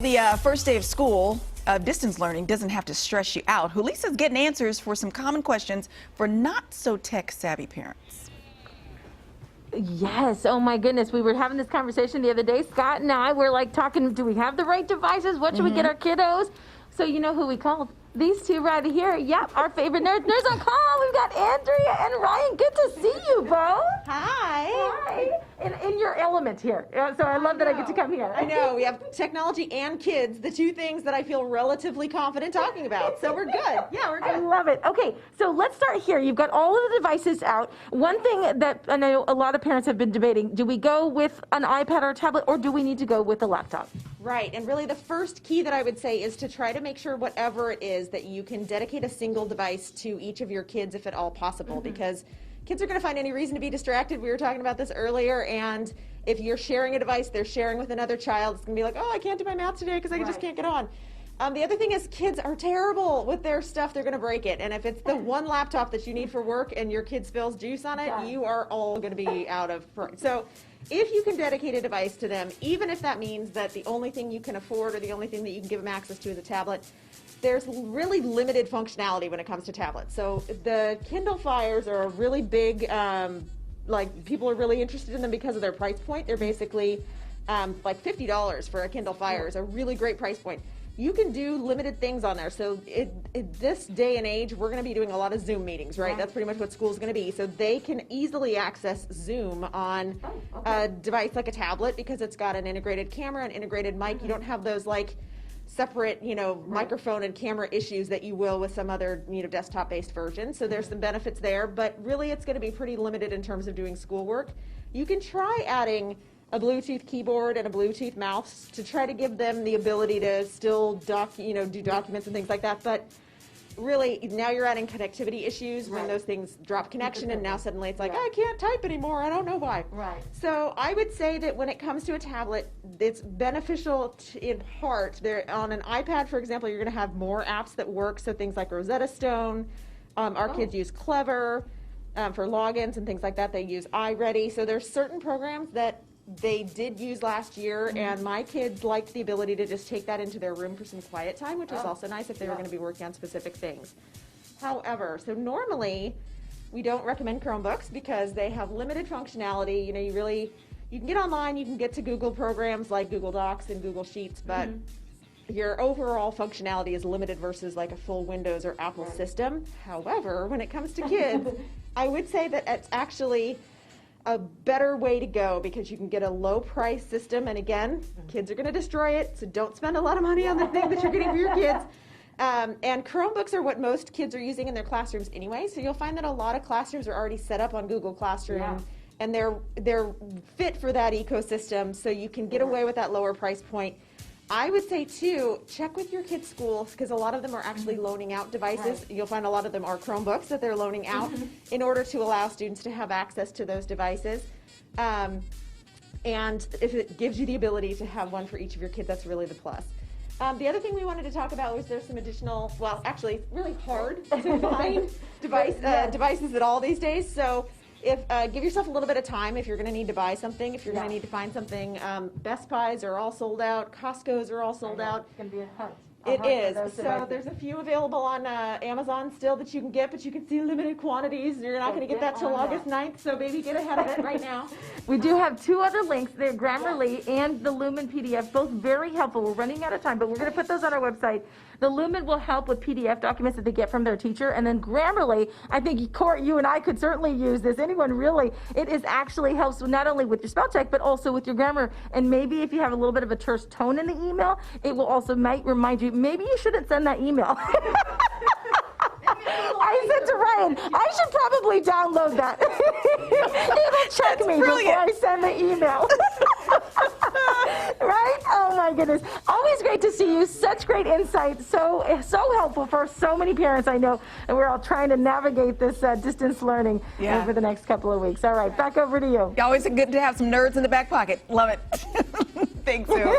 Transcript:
The first day of school, distance learning doesn't have to stress you out. Hulisa's getting answers for some common questions for not so tech-savvy parents. Yes, oh my goodness. We were having this conversation the other day. Scott and I were like talking, do we have the right devices? What should we get our kiddos? So you know who we called? These two right here. Yep, our favorite nerds. Nerds on call. We've got Andrea and Ryan. Good to see you both. Hi. Hi. In your element here. So I love that I get to come here. I know. We have technology and kids, the two things that I feel relatively confident talking about. So we're good. Yeah, we're good. I love it. Okay, so let's start here. You've got all of the devices out. One thing that I know a lot of parents have been debating, do we go with an iPad or a tablet, or do we need to go with a laptop? Right, and really the first key that I would say is to try to make sure whatever it is that you can dedicate a single device to each of your kids if at all possible, because kids are going to find any reason to be distracted. We were talking about this earlier, and if you're sharing a device, they're sharing with another child, it's going to be like, oh, I can't do my math today because I just can't get on. The other thing is kids are terrible with their stuff. They're going to break it. And if it's the one laptop that you need for work and your kid spills juice on it, you are all going to be out of. So if you can dedicate a device to them, even if that means that the only thing you can afford or the only thing that you can give them access to is a tablet, there's really limited functionality when it comes to tablets. So the Kindle Fires are a really big, like people are really interested in them because of their price point. They're basically like $50 for a Kindle Fire is a really great price point. You can do limited things on there. So this day and age, we're going to be doing a lot of Zoom meetings, right? That's pretty much what school's going to be. So they can easily access Zoom on a device like a tablet because it's got an integrated camera, an integrated mic. You don't have those like separate, microphone and camera issues that you will with some other, desktop-based version. So there's some benefits there, but really it's going to be pretty limited in terms of doing schoolwork. You can try adding a Bluetooth keyboard and a Bluetooth mouse to try to give them the ability to still do documents and things like that. But really, now you're adding connectivity issues when those things drop connection, and now suddenly it's like, I can't type anymore. I don't know why. Right. So I would say that when it comes to a tablet, it's beneficial in part. On an iPad, for example, you're going to have more apps that work. So things like Rosetta Stone. Our kids use Clever for logins and things like that. They use iReady. So there's certain programs that they did use last year, and my kids liked the ability to just take that into their room for some quiet time, which was also nice if they were going to be working on specific things. However, so normally we don't recommend Chromebooks because they have limited functionality. You can get online, you can get to Google programs like Google Docs and Google Sheets, but your overall functionality is limited versus like a full Windows or Apple system. However, when it comes to kids, I would say that it's actually a better way to go because you can get a low price system, and again, kids are going to destroy it, so don't spend a lot of money on the thing that you're getting for your kids. And Chromebooks are what most kids are using in their classrooms anyway, so you'll find that a lot of classrooms are already set up on Google Classroom, and they're fit for that ecosystem, so you can get away with that lower price point. I would say too, check with your kids' schools because a lot of them are actually loaning out devices. You'll find a lot of them are Chromebooks that they're loaning out in order to allow students to have access to those devices. And if it gives you the ability to have one for each of your kids, that's really the plus. The other thing we wanted to talk about was there's some additional, well, actually, it's really hard to find devices at all these days. So give yourself a little bit of time if you're going to need to buy something, if you're going to need to find something. Best Buys are all sold out. Costco's are all sold out. It's going to be a hunt. It is. So there's a few available on Amazon still that you can get, but you can see limited quantities. You're not going to get that till August 9th, so baby, get ahead of it right now. We do have two other links. They're Grammarly and the Lumen PDF, both very helpful. We're running out of time, but we're going to put those on our website. The Lumen will help with PDF documents that they get from their teacher, and then Grammarly, I think, Court, you and I could certainly use this. Anyone really, it is actually helps not only with your spell check, but also with your grammar. And maybe if you have a little bit of a terse tone in the email, it will also might remind you, maybe you shouldn't send that email. I said to Ryan, I should probably download that. It'll check me before I send the email. Right? Oh my goodness. Always great to see you. Such great insight. So helpful for so many parents I know. And we're all trying to navigate this distance learning over the next couple of weeks. All right, back over to you. Always good to have some nerds in the back pocket. Love it. Thanks, Sue.